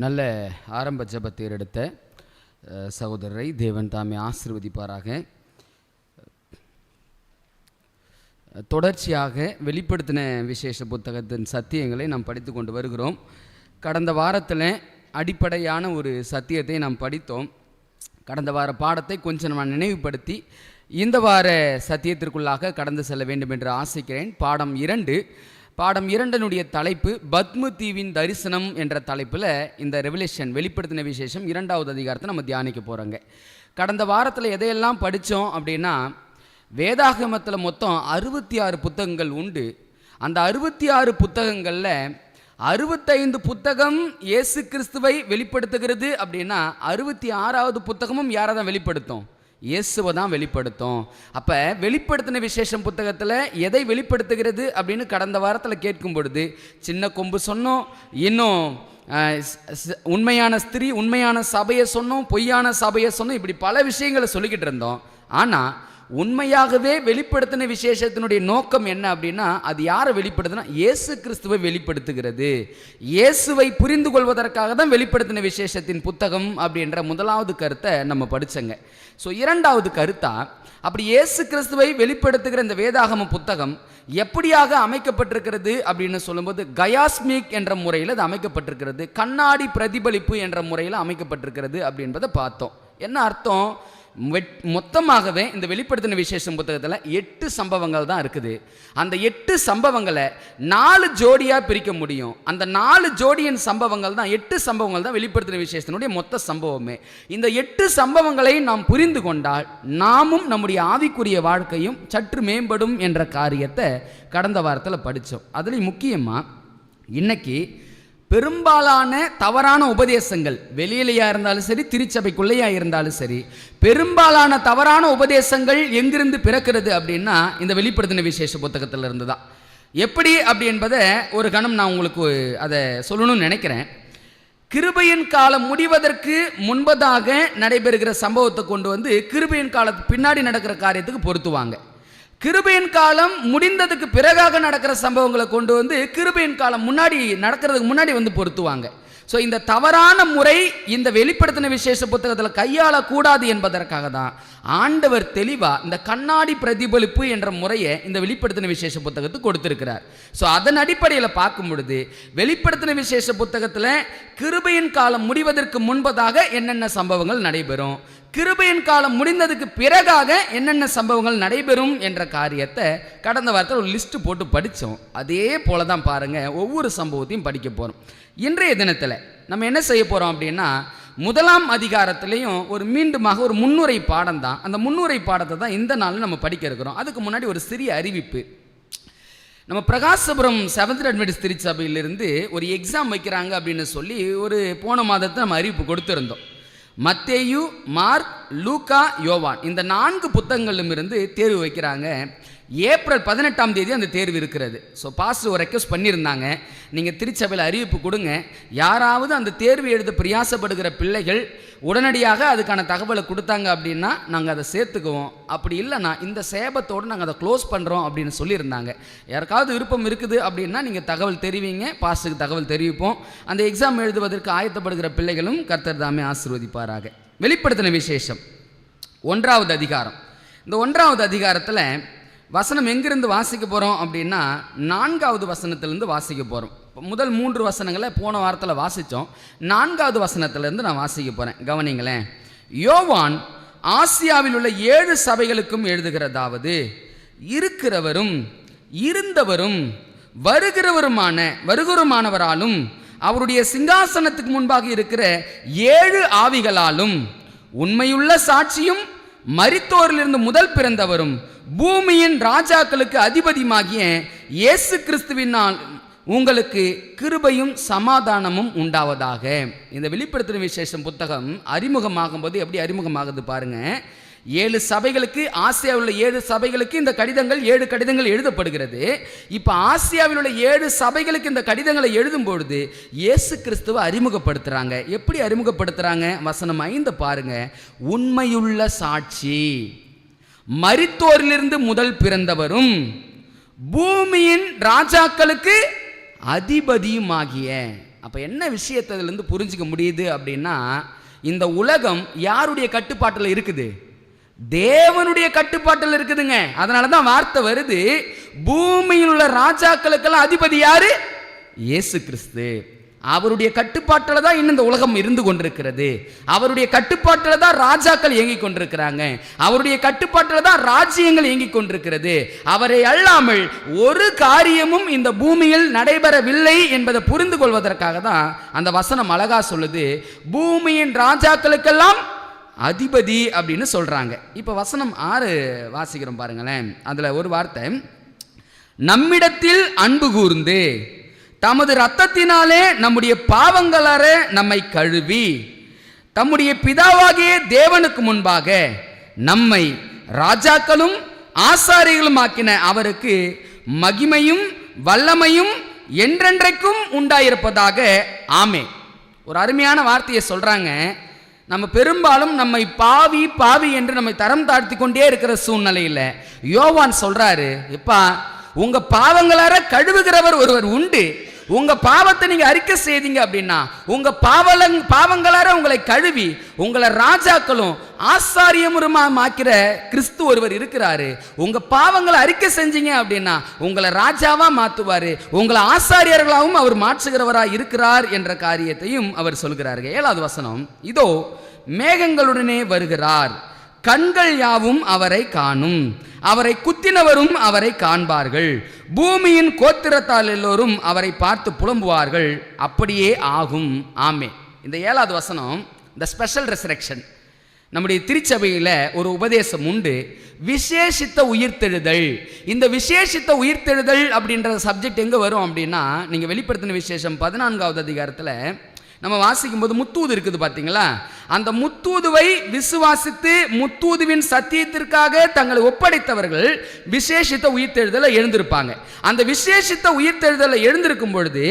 நல்ல ஆரம்ப ஜெபத்தை எடுத்த சகோதரரை தேவன் தாமே ஆசீர்வதிப்பாராக. தொடர்ச்சியாக வெளிப்படுத்தின விசேஷ புத்தகத்தின் சத்தியங்களை நாம் படித்து கொண்டு வருகிறோம். கடந்த வாரத்தில் அடிப்படையான ஒரு சத்தியத்தை நாம் படித்தோம். கடந்த வார பாடத்தை கொஞ்சம் நான் நினைவுபடுத்தி இந்த வார சத்தியத்திற்குள்ளாக கடந்து செல்ல வேண்டும் என்று ஆசைக்கிறேன். பாடம் 2 தலைப்பு பத்மு தீவின் தரிசனம் என்ற தலைப்பில் இந்த ரெவலேஷன் வெளிப்படுத்தின விசேஷம் 2வது அதிகாரத்தை நம்ம தியானிக்க போகிறோங்க. கடந்த வாரத்தில் எதையெல்லாம் படித்தோம் அப்படின்னா, வேதாகமத்தில் மொத்தம் 66 புத்தகங்கள் உண்டு. அந்த 66 புத்தகங்களில் 65 புத்தகம் இயேசு கிறிஸ்துவை வெளிப்படுத்துகிறது அப்படின்னா 66வது புத்தகமும் யாரை தான் வெளிப்படுத்தும்? இயேசுவை தான் வெளிப்படுத்தும். அப்போ வெளிப்படுத்தின விசேஷம் புத்தகத்தில் எதை வெளிப்படுத்துகிறது அப்படின்னு கடந்த வாரத்தில் கேட்கும் பொழுது சின்ன கொம்பு சொன்னோம், இன்னும் உண்மையான ஸ்திரீ, உண்மையான சபையை சொன்னோம், பொய்யான சபையை சொன்னோம், இப்படி பல விஷயங்களை சொல்லிக்கிட்டு இருந்தோம். ஆனால் உண்மையாகவே வெளிப்படுத்தின விசேஷத்தினுடைய நோக்கம் என்ன அப்படின்னா, அது யாரை வெளிப்படுத்தினா இயேசு கிறிஸ்துவை வெளிப்படுத்துகிறது. இயேசுவை புரிந்து கொள்வதற்காக தான் வெளிப்படுத்தின விசேஷத்தின் புத்தகம் அப்படின்ற முதலாவது கருத்தை நம்ம படித்தங்க. ஸோ 2வது கருத்தா, அப்படி இயேசு கிறிஸ்துவை வெளிப்படுத்துகிற இந்த வேதாகம புத்தகம் எப்படியாக அமைக்கப்பட்டிருக்கிறது அப்படின்னு சொல்லும்போது, கயாஸ்மிக் என்ற முறையில் அது அமைக்கப்பட்டிருக்கிறது, கண்ணாடி பிரதிபலிப்பு என்ற முறையில் அமைக்கப்பட்டிருக்கிறது அப்படின்றத பார்த்தோம். என்ன அர்த்தம்? மொத்தமாகவே இந்த வெளிப்படுத்தின விசேஷம் புத்தகத்தில் 8 சம்பவங்கள் தான் இருக்குது. அந்த 8 சம்பவங்களை 4 ஜோடியாக பிரிக்க முடியும். அந்த 4 ஜோடியின் சம்பவங்கள் தான் 8 சம்பவங்கள் தான் வெளிப்படுத்தின விசேஷத்தினுடைய மொத்த சம்பவமே. இந்த 8 சம்பவங்களை நாம் புரிந்து கொண்டால் நாமும் நம்முடைய ஆவிக்குரிய வாழ்க்கையும் சற்று மேம்படும் என்ற காரியத்தை கடந்த வாரத்தில் படித்தோம். அதுலேயும் முக்கியமாக இன்னைக்கு பெரும்பாலான தவறான உபதேசங்கள், வெளியிலையா இருந்தாலும் சரி, திருச்சபைக்குள்ளையா இருந்தாலும் சரி, பெரும்பாலான தவறான உபதேசங்கள் எங்கிருந்து பிறக்கிறது அப்படின்னா இந்த வெளிப்படுத்தின விசேஷ புத்தகத்தில் இருந்து தான். எப்படி அப்படி என்பதை ஒரு கணம் நான் உங்களுக்கு அதை சொல்லணும்னு நினைக்கிறேன். கிருபையின் காலம் முடிவதற்கு முன்பதாக நடைபெறுகிற சம்பவத்தை கொண்டு வந்து கிருபையின் காலத்துக்கு பின்னாடி நடக்கிற காரியத்துக்கு பொருத்துவாங்க. கிருபையின் காலம் முடிந்ததுக்கு பிறகாக நடக்கிற சம்பவங்களை கொண்டு வந்து கிருபையின் காலம் முன்னாடி நடக்கிறதுக்கு முன்னாடி வந்து பொருத்துவாங்க. ஸோ இந்த தவறான முறை இந்த வெளிப்படுத்தின விசேஷ புத்தகத்தில் கையாளக்கூடாது என்பதற்காக தான் ஆண்டவர் தெளிவாக இந்த கண்ணாடி பிரதிபலிப்பு என்ற முறையை இந்த வெளிப்படுத்தின விசேஷ புத்தகத்துக்கு கொடுத்திருக்கிறார். ஸோ அதன் அடிப்படையில் பார்க்கும் பொழுது வெளிப்படுத்தின விசேஷ புத்தகத்தில் கிருபையின் காலம் முடிவதற்கு முன்பதாக என்னென்ன சம்பவங்கள் நடைபெறும், கிருபையின் காலம் முடிந்ததுக்கு பிறகாக என்னென்ன சம்பவங்கள் நடைபெறும் என்ற காரியத்தை கடந்த வாரத்தில் ஒரு லிஸ்ட் போட்டு படித்தோம். அதே போல தான் பாருங்கள், ஒவ்வொரு சம்பவத்தையும் படிக்க போகிறோம். இன்றைய தினத்தில் நம்ம என்ன செய்ய போகிறோம் அப்படின்னா, 1ஆம் அதிகாரத்திலையும் மீண்டுமாக ஒரு முன்னுரை பாடம் தான். அந்த முன்னுரை பாடத்தை தான் இந்த நாளில் நம்ம படிக்க இருக்கிறோம். அதுக்கு முன்னாடி ஒரு சிறிய அறிவிப்பு. நம்ம பிரகாசபுரம் செவன்த் அட்வென்டிஸ்ட் திருச்சபையிலிருந்து ஒரு எக்ஸாம் வைக்கிறாங்க அப்படின்னு சொல்லி ஒரு போன மாதத்தை நம்ம அறிவிப்பு கொடுத்துருந்தோம். மத்தேயு, மார்க், லூக்கா, யோவான் இந்த 4 புத்தகங்களிலும் இருந்து தேர்வு வைக்கிறாங்க. ஏப்ரல் 18ஆம் தேதி அந்த தேர்வு இருக்கிறது. ஸோ பாஸ்டர் ஒரு ரெக்வஸ்ட் பண்ணியிருந்தாங்க, நீங்கள் திருச்சபையில் அறிவிப்பு கொடுங்க, யாராவது அந்த தேர்வு எழுத பிரயாசப்படுகிற பிள்ளைகள் உடனடியாக அதுக்கான தகவலை கொடுத்தாங்க அப்படின்னா நாங்கள் அதை சேர்த்துக்குவோம், அப்படி இல்லைன்னா இந்த சேபத்தோடு நாங்கள் அதை க்ளோஸ் பண்ணுறோம் அப்படின்னு சொல்லியிருந்தாங்க. யாருக்காவது விருப்பம் இருக்குது அப்படின்னா நீங்கள் தகவல் தெரிவிங்க, பாஸ்டருக்கு தகவல் தெரிவிப்போம். அந்த எக்ஸாம் எழுதுவதற்கு ஆயத்தப்படுகிற பிள்ளைகளும் கர்த்தர் தாமே ஆசீர்வதிப்பாராக. வெளிப்படுத்தின விசேஷம் 1வது அதிகாரம். இந்த 1வது அதிகாரத்தில் வசனம் எங்கிருந்து வாசிக்க போகிறோம் அப்படின்னா 4வது வசனத்திலேருந்து வாசிக்க போகிறோம். முதல் 3 வசனங்களை போன வாரத்தில் வாசித்தோம். 4வது வசனத்திலேருந்து நான் வாசிக்க போகிறேன், கவனிங்களேன். யோவான் ஆசியாவில் உள்ள 7 சபைகளுக்கும் எழுதுகிறதாவது, இருக்கிறவரும் இருந்தவரும் வருகிறவருமானவராலும் அவருடைய சிங்காசனத்துக்கு முன்பாக இருக்கிற 7 ஆவிகளாலும் உண்மையுள்ள சாட்சியும் மரித்தோரிலிருந்து முதல் பிறந்தவரும் பூமியின் ராஜாக்களுக்கு அதிபதியுமாகிய இயேசு கிறிஸ்துவினால் உங்களுக்கு கிருபையும் சமாதானமும் உண்டாவதாக. இந்த வெளிப்படுத்தின விசேஷம் புத்தகம் அறிமுகமாகும் போது எப்படி அறிமுகமாகுது பாருங்க. 7 சபைகளுக்கு, ஆசியாவில் உள்ள 7 சபைகளுக்கு இந்த கடிதங்கள் 7 கடிதங்கள் எழுதப்படுகிறது. இப்போ ஆசியாவில் உள்ள 7 சபைகளுக்கு இந்த கடிதங்களை எழுதும் பொழுது இயேசு கிறிஸ்துவை அறிமுகப்படுத்துறாங்க. எப்படி அறிமுகப்படுத்துறாங்க? வசனம் 5 பாருங்க. உண்மையுள்ள சாட்சி, மரித்தோரிலிருந்து முதல் பிறந்தவரும் பூமியின் ராஜாக்களுக்கு அதிபதியுமாகிய அப்போ என்ன விஷயத்தை இதிலிருந்து புரிஞ்சிக்க முடியுது அப்படின்னா, இந்த உலகம் யாருடைய கட்டுப்பாட்டில் இருக்குது? தேவனுடைய கட்டுப்பாட்டில் இருக்குதுங்க. அதனால தான் வார்த்தை வருது, பூமியில் உள்ள ராஜாக்களுக்கெல்லாம் அதிபதி யாரு? இயேசு கிறிஸ்து. அவருடைய கட்டுப்பாட்டில் தான் இன்னும் இந்த உலகம் இருந்து கொண்டிருக்கிறது. அவருடைய கட்டுப்பாட்டில் தான் ராஜாக்கள் இயங்கிக் கொண்டிருக்கிறாங்க. அவருடைய கட்டுப்பாட்டில் தான் ராஜ்யங்கள் இயங்கிக் கொண்டிருக்கிறது. அவரை அல்லாமல் ஒரு காரியமும் இந்த பூமியில் நடைபெறவில்லை என்பதை புரிந்து கொள்வதற்காக தான் அந்த வசனம் அழகா சொல்லுது, பூமியின் ராஜாக்களுக்கெல்லாம் அதிபதி அப்படின்னு சொல்றாங்க. இப்போ வசனம் 6 வாசிக்கிறோம் பாருங்களேன். அதில் ஒரு வார்த்தை, நம்மிடத்தில் அன்பு கூர்ந்து தமது இரத்தத்தினாலே நம்முடைய பாவங்களற நம்மை கழுவி தம்முடைய பிதாவாகிய தேவனுக்கு முன்பாக நம்மை ராஜாக்களும் ஆசாரிகளும் ஆக்கின அவருக்கு மகிமையும் வல்லமையும் என்றென்றைக்கும் உண்டாயிருப்பதாக ஆமே. ஒரு அருமையான வார்த்தையை சொல்றாங்க. நம்ம பெரும்பாலும் நம்மை பாவி பாவி என்று நம்மை தரம் தாழ்த்தி கொண்டே இருக்கிற சூழ்நிலையில் யோவான் சொல்றாரு, எப்பா உங்க பாவங்களார கழுவுகிறவர் ஒருவர் உண்டு. உங்க பாவத்தை நீங்க அறிக்கை செய்தீங்க அப்படின்னா உங்க பாவங்களார உங்களை கழுவி உங்களை ராஜாக்களும் ஆசாரியமுமா ஆக்கிற கிறிஸ்து ஒருவர் இருக்கிறாரு. உங்க பாவங்களை அறிக்கை செஞ்சீங்க அப்படின்னா உங்களை ராஜாவா மாத்துவாரு, உங்களை ஆசாரியர்களாகவும் அவர் மாற்றுகிறவராக இருக்கிறார் என்ற காரியத்தையும் அவர் சொல்கிறார்கள். 7வது வசனம், இதோ மேகங்களுடனே வருகிறார், கண்கள் யாவும் அவரை காணும், அவரை குத்தினவரும் அவரை காண்பார்கள், பூமியின் கோத்திரத்தால் எல்லோரும் அவரை பார்த்து புலம்புவார்கள், அப்படியே ஆகும் ஆமே. இந்த 7வது வசனம் இந்த ஸ்பெஷல் ரெசரக்ஷன். நம்முடைய திருச்சபையில் ஒரு உபதேசம் உண்டு, விசேஷித்த உயிர்த்தெழுதல். இந்த விசேஷித்த உயிர்த்தெழுதல் அப்படின்ற சப்ஜெக்ட் எங்கே வரும் அப்படின்னா, நீங்கள் வெளிப்படுத்தின விசேஷம் 14வது அதிகாரத்தில் நம்ம வாசிக்கும் போது முத்தூது இருக்குது பார்த்தீங்களா? அந்த முத்தூதுவை விசுவாசித்து முத்தூதுவின் சத்தியத்திற்காக தங்களை ஒப்படைத்தவர்கள் விசேஷித்த உயிர்த்தெழுதலை எழுந்திருப்பாங்க. அந்த விசேஷித்த உயிர்த்தெழுதலை எழுந்திருக்கும் பொழுது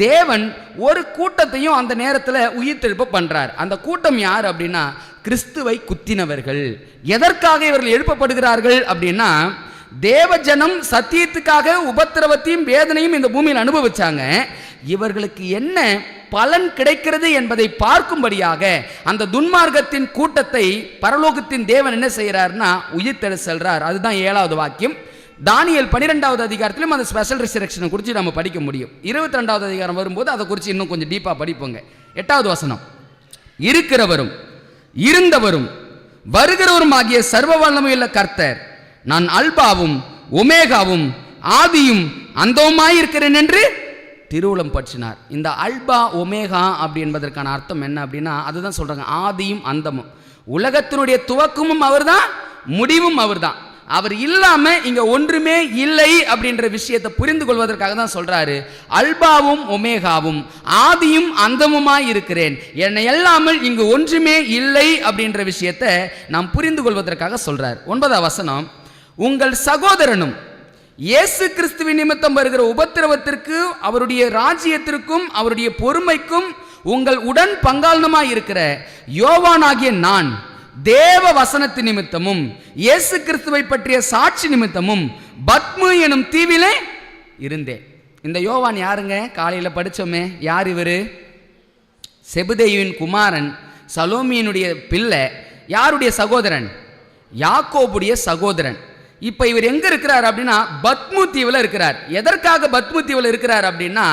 தேவன் ஒரு கூட்டத்தையும் அந்த நேரத்தில் உயிர்த்தெழுப்ப பண்றார். அந்த கூட்டம் யார் அப்படின்னா, கிறிஸ்துவை குத்தினவர்கள். எதற்காக இவர்கள் எழுப்பப்படுகிறார்கள் அப்படின்னா, தேவஜனம் சத்தியத்துக்காக உபத்திரவத்தையும் வேதனையும் இந்த பூமியில் அனுபவிச்சாங்க. இவர்களுக்கு என்ன பலன் கிடைக்கிறது என்பதை பார்க்கும்படியாக அந்த துன்மார்க்கத்தின் கூட்டத்தை பரலோகத்தின் தேவன் என்ன செய்யறாருன்னா உயிர்த்தெழ செல்றார். அதுதான் 7வது வாக்கியம். தானியேல் 12வது அதிகாரத்திலும் அந்த ஸ்பெஷல் ரிசரக்ஷனை குறித்து நம்ம படிக்க முடியும். 22வது அதிகாரம் வரும்போது அதை குறித்து இன்னும் கொஞ்சம் டீப்பாக படிப்போங்க. 8வது வசனம், இருக்கிறவரும் இருந்தவரும் வருகிறவரும் ஆகிய சர்வ வல்லமையுள்ள கர்த்தர், நான் அல்பாவும் ஒமேகாவும் ஆதியும் அந்தவுமாயிருக்கிறேன் என்று திருவுளம் பற்றினார். இந்த அல்பா ஒமேகா அப்படி என்பதற்கான அர்த்தம் என்ன அப்படின்னா, அதுதான் சொல்றாங்க, ஆதியும் அந்தமும். உலகத்தினுடைய துவக்கமும் அவர் தான், முடிவும் அவர் தான். அவர் இல்லாம இங்க ஒன்றுமே இல்லை அப்படின்ற விஷயத்தை புரிந்து கொள்வதற்காக தான் சொல்றாரு, அல்பாவும் ஒமேகாவும் ஆதியும் அந்தமுமாய் இருக்கிறேன், என்னை எல்லாமல் இங்கு ஒன்றுமே இல்லை அப்படின்ற விஷயத்தை நாம் புரிந்து கொள்வதற்காக சொல்றார். 9வது வசனம், உங்கள் சகோதரனும் இயேசு கிறிஸ்துவின் நிமித்தம் வருகிற உபத்திரவத்திற்கு அவருடைய ராஜ்யத்திற்கும் அவருடைய பொறுமைக்கும் உங்கள் உடன் பங்காளனமாய் இருக்கிற யோவானாகிய நான் தேவ வசனத்து நிமித்தமும் இயேசு கிறிஸ்துவை பற்றிய சாட்சி நிமித்தமும் பத்மு எனும் தீவிலே இருந்தேன். இந்த யோவான் யாருங்க? காலையில் படித்தோமே, யார் இவர்? செபதேயுவின் குமாரன், சலோமியினுடைய பிள்ளை. யாருடைய சகோதரன்? யாக்கோபுடைய சகோதரன். இப்போ இவர் எங்க இருக்கிறார் அப்படின்னா பத்மு தீவில் இருக்கிறார். எதற்காக பத்மு தீவில் இருக்கிறார் அப்படின்னா,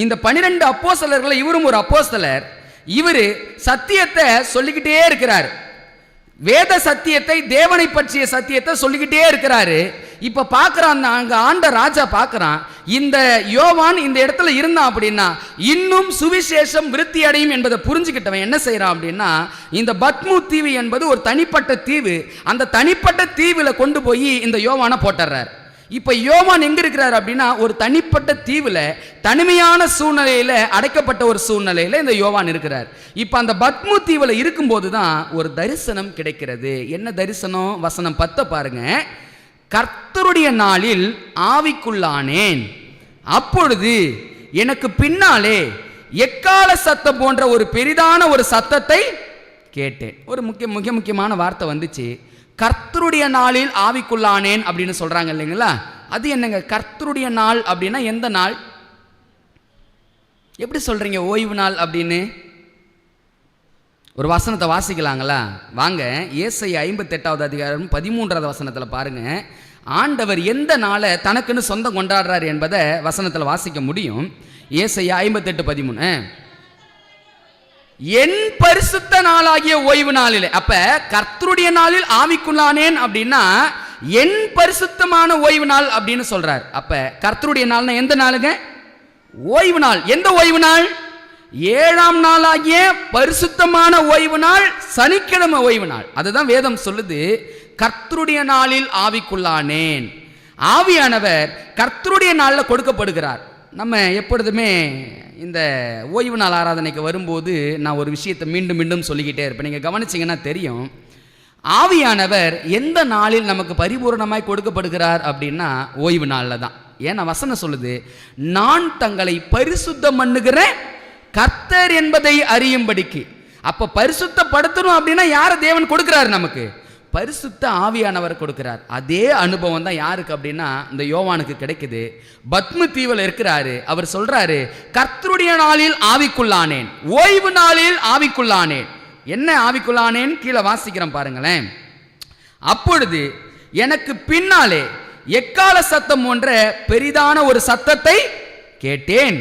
இந்த 12 அப்போஸ்தலர்கள் இவரும் ஒரு அப்போஸ்தலர். இவர் சத்தியத்தை சொல்லிக்கிட்டே இருக்கிறார், வேத சத்தியத்தை, தேவனை பற்றிய சத்தியத்தை சொல்லிக்கிட்டே இருக்கிறாரு. இப்ப பார்க்கறான், அங்க ஆண்ட ராஜா பார்க்கறான், இந்த யோவான் இந்த இடத்துல இருந்தான் அப்படின்னா இன்னும் சுவிசேஷம் விருத்தி அடையும் என்பதை புரிஞ்சுக்கிட்டவன் என்ன செய்யறான் அப்படின்னா, இந்த பத்மு தீவு என்பது ஒரு தனிப்பட்ட தீவு, அந்த தனிப்பட்ட தீவுல கொண்டு போய் இந்த யோவானை போட்டுறார். இப்ப யோவான் எங்க இருக்கிறார் அப்படின்னா ஒரு தனிப்பட்ட தீவுல தனிமையான சூழ்நிலையில அடைக்கப்பட்ட ஒரு சூழ்நிலையில இந்த யோவான் இருக்கிறார். இப்ப அந்த பத்மு தீவுல இருக்கும்போது தான் ஒரு தரிசனம் கிடைக்கிறது. என்ன தரிசனம்? வசனம் 10 பாருங்க. கர்த்தருடைய நாளில் ஆவிக்குள்ளானேன், அப்பொழுது எனக்கு பின்னாலே எக்கால சத்தம் போன்ற ஒரு பெரிதான ஒரு சத்தத்தை கேட்டேன். ஒரு மிக முக்கியமான வார்த்தை வந்துச்சு, கர்த்தருடைய நாளில் ஆவிக்குள்ளானேன் அப்படின்னு சொல்றாங்க இல்லைங்களா? அது என்னங்க கர்த்தருடைய நாள் அப்படின்னா? எந்த நாள்? எப்படி சொல்றீங்க ஓய்வு நாள் அப்படின்னு? ஒரு வசனத்தை வாசிக்கலாங்களா? வாங்க, ஏசாயா 58வது அதிகாரம் 13வது வசனத்தில் பாருங்க. ஆண்டவர் எந்த நாளை தனக்குன்னு சொந்தம் கொண்டாடுறாரு என்பதை வசனத்தில் வாசிக்க முடியும். ஏசாயா 58:13, என் பரிசுத்த நாளாகிய ஓய்வு நாளில். அப்ப கர்த்தருடைய நாளில் ஆவிக்குள்ளானேன் அப்படின்னா என் பரிசுத்தமான ஓய்வு நாள் அப்படின்னு சொல்றார். அப்ப கர்த்தருடைய நாள்னா எந்த நாளுங்க? ஓய்வு நாள். எந்த ஓய்வு நாள்? 7ஆம் நாளாகிய பரிசுத்தமான ஓய்வு நாள், சனிக்கிழமை ஓய்வு நாள். அதுதான் வேதம் சொல்லுது, கர்த்தருடைய நாளில் ஆவிக்குள்ளானேன். ஆவியானவர் கர்த்தருடைய நாளில் கொடுக்கப்படுகிறார். நம்ம எப்பொழுதுமே இந்த ஓய்வு நாள் ஆராதனைக்கு வரும்போது நான் ஒரு விஷயத்தை மீண்டும் மீண்டும் சொல்லிக்கிட்டே இருப்பேன். நீங்கள் கவனிச்சிங்கன்னா தெரியும், ஆவியானவர் எந்த நாளில் நமக்கு பரிபூர்ணமாய் கொடுக்கப்படுகிறார் அப்படின்னா ஓய்வு நாளில் தான். ஏன்னா வசனம் சொல்லுது, நான் தங்களை பரிசுத்தம் பண்ணுகிற கர்த்தர் என்பதை அறியும்படிக்கு. அப்ப பரிசுத்தப்படுத்தணும் அப்படின்னா யாரை தேவன் கொடுக்கிறார்? நமக்கு பரிசுத்த ஆவியானவர் கொடுக்கிறார். அதே அனுபவம் தான் யாருக்கு அப்படின்னா இந்த யோவானுக்கு கிடைக்குது. பத்ம தீவில் இருக்கிறாரு. அவர் சொல்றாரு, கர்த்தருடைய நாளில் ஆவிக்குள்ளானேன், ஓய்வு நாளில் ஆவிக்குள்ளானேன். என்ன ஆவிக்குள்ளானேன்? கீழே வாசிக்கிறேன் பாருங்களேன். அப்பொழுது எனக்கு பின்னாலே எக்கால சத்தம் போன்ற பெரிதான ஒரு சத்தத்தை கேட்டேன்.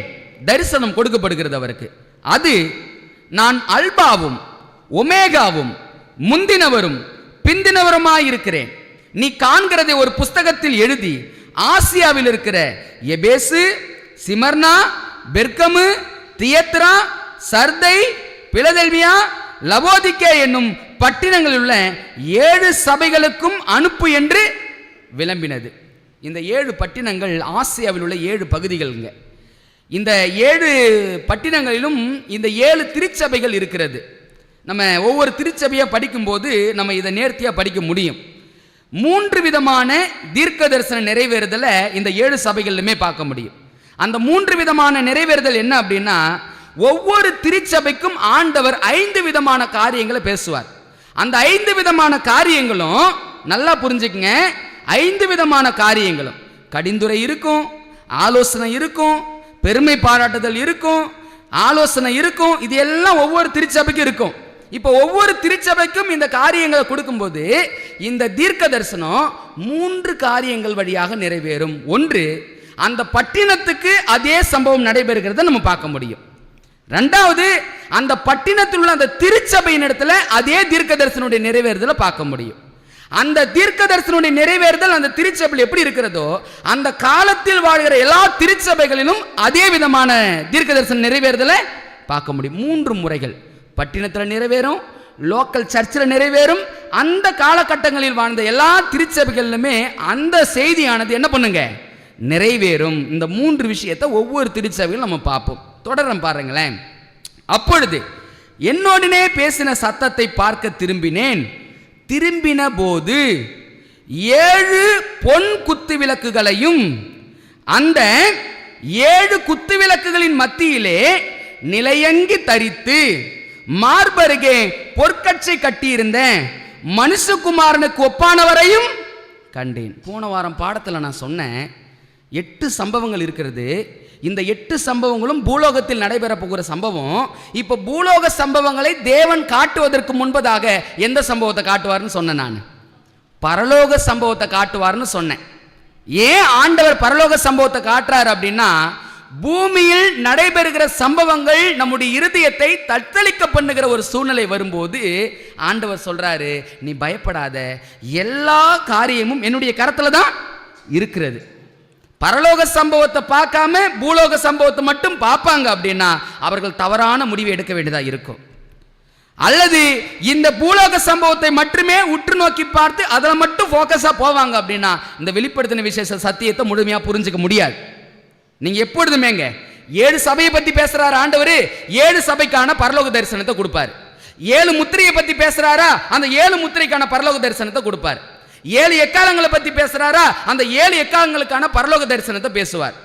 தரிசனம் கொடுக்கப்படுகிறது அவருக்கு. அது, நான் அல்பாவும் ஒமேகாவும் முந்தினவரும் பிந்தினவருமாயிருக்கிறேன். நீ காண்கிறதை ஒரு புஸ்தகத்தில் எழுதி ஆசியாவில் இருக்கிற எபேசு, சிமர்னா, பெர்கமு, தியத்ரா, சர்தை, பிலதெல்பியா, லவோதிக்கே என்னும் பட்டினங்களில் உள்ள 7 சபைகளுக்கும் அனுப்பு என்று விளம்பினது. இந்த 7 பட்டினங்கள் ஆசியாவில் உள்ள 7 பகுதிகள்ங்க. இந்த 7 பட்டினங்களிலும் இந்த 7 திருச்சபைகள் இருக்கிறது. நம்ம ஒவ்வொரு திருச்சபையாக படிக்கும்போது நம்ம இதை நேர்த்தியாக படிக்க முடியும். 3 விதமான தீர்க்க தரிசன நிறைவேறுதலை இந்த 7 சபைகளிலுமே பார்க்க முடியும். அந்த 3 விதமான நிறைவேறுதல் என்ன அப்படின்னா, ஒவ்வொரு திருச்சபைக்கும் ஆண்டவர் 5 விதமான காரியங்களை பேசுவார். அந்த 5 விதமான காரியங்களும் நல்லா புரிஞ்சுக்குங்க, 5 விதமான காரியங்களும் கடிந்துரை இருக்கும், ஆலோசனை இருக்கும், பெருமை பாராட்டுதல் இருக்கும், ஆலோசனை இருக்கும். இது எல்லாம் ஒவ்வொரு திருச்சபைக்கும் இருக்கும். இப்போ ஒவ்வொரு திருச்சபைக்கும் இந்த காரியங்களை கொடுக்கும்போது இந்த தீர்க்க தரிசனம் 3 காரியங்கள் வழியாக நிறைவேறும். ஒன்று, அந்த பட்டினத்துக்கு அதே சம்பவம் நடைபெறுகிறத நம்ம பார்க்க முடியும். 2வது, அந்த பட்டினத்தில் உள்ள அந்த திருச்சபையின் இடத்துல அதே தீர்க்க தரிசனுடைய நிறைவேறுதலை பார்க்க முடியும். அந்த தீர்க்க தரிசனுடைய நிறைவேறுதல் அந்த திருச்சபையில் எப்படி இருக்கிறதோ அந்த காலத்தில் வாழ்கிற எல்லா திருச்சபைகளிலும் அதே விதமான தீர்க்க தரிசன நிறைவேறுதலை பார்க்க முடியும். 3 முறைகள் பட்டினத்தில் நிறைவேறும், லோக்கல் சர்ச்சில் நிறைவேறும், அந்த காலகட்டங்களில் வாழ்ந்த எல்லா திருச்சபைகளிலுமே அந்த செய்தியானது என்ன பண்ணுங்க, நிறைவேறும். இந்த 3 விஷயத்தை ஒவ்வொரு திருச்சபையும் நம்ம பார்ப்போம். தொடரும் பாருங்களேன். அப்பொழுது என்னோடனே பேசின சத்தத்தை பார்க்க திரும்பினேன். திரும்பின போது 7 பொன் குத்து விளக்குகளையும் அந்த 7 குத்து விளக்குகளின் மத்தியிலே நிலையங்கி தரித்து மார்பருகே பொற்கச்சை கட்டியிருந்த மனுஷகுமாரனுக்கு ஒப்பானவரையும் கண்டேன். போன வாரம் பாடத்தில் நான் சொன்னேன், 8 சம்பவங்கள் இருக்கிறது. இந்த 8 சம்பவங்களும் பூலோகத்தில் நடைபெற போகிற சம்பவம். இப்போ பூலோக சம்பவங்களை தேவன் காட்டுவதற்கு முன்பதாக எந்த சம்பவத்தை காட்டுவார்னு சொன்னேன் நான்? பரலோக சம்பவத்தை காட்டுவார்னு சொன்னேன். ஏன் ஆண்டவர் பரலோக சம்பவத்தை காட்டுறார் அப்படின்னா, பூமியில் நடைபெறுகிற சம்பவங்கள் நம்முடைய இருதயத்தை தத்தளிக்க பண்ணுகிற ஒரு சூழ்நிலை வரும்போது ஆண்டவர் சொல்றாரு, நீ பயப்படாத, எல்லா காரியமும் என்னுடைய கரத்துல தான் இருக்கிறது. பரலோக சம்பவத்தை பார்க்காம பூலோக சம்பவத்தை மட்டும் பார்ப்பாங்க அப்படின்னா அவர்கள் தவறான முடிவை எடுக்க வேண்டியதா இருக்கும். அல்லது இந்த பூலோக சம்பவத்தை மட்டுமே உற்று நோக்கி பார்த்து அதில் மட்டும் போக்கஸா போவாங்க அப்படின்னா இந்த வெளிப்படுத்தின விசேஷ சத்தியத்தை முழுமையா புரிஞ்சுக்க முடியாது. நீங்க எப்பொழுதுமேங்க 7 சபையை பத்தி பேசுறாரு ஆண்டவர், 7 சபைக்கான பரலோக தரிசனத்தை கொடுப்பார். 7 முத்திரையை பத்தி பேசுறாரா, அந்த 7 முத்திரைக்கான பரலோக தரிசனத்தை கொடுப்பார். 7 எக்காலங்களை பத்தி பேசுறாரா, அந்த 7 எக்காலங்களுக்கான பரலோக தரிசனத்தை பேசுவார்.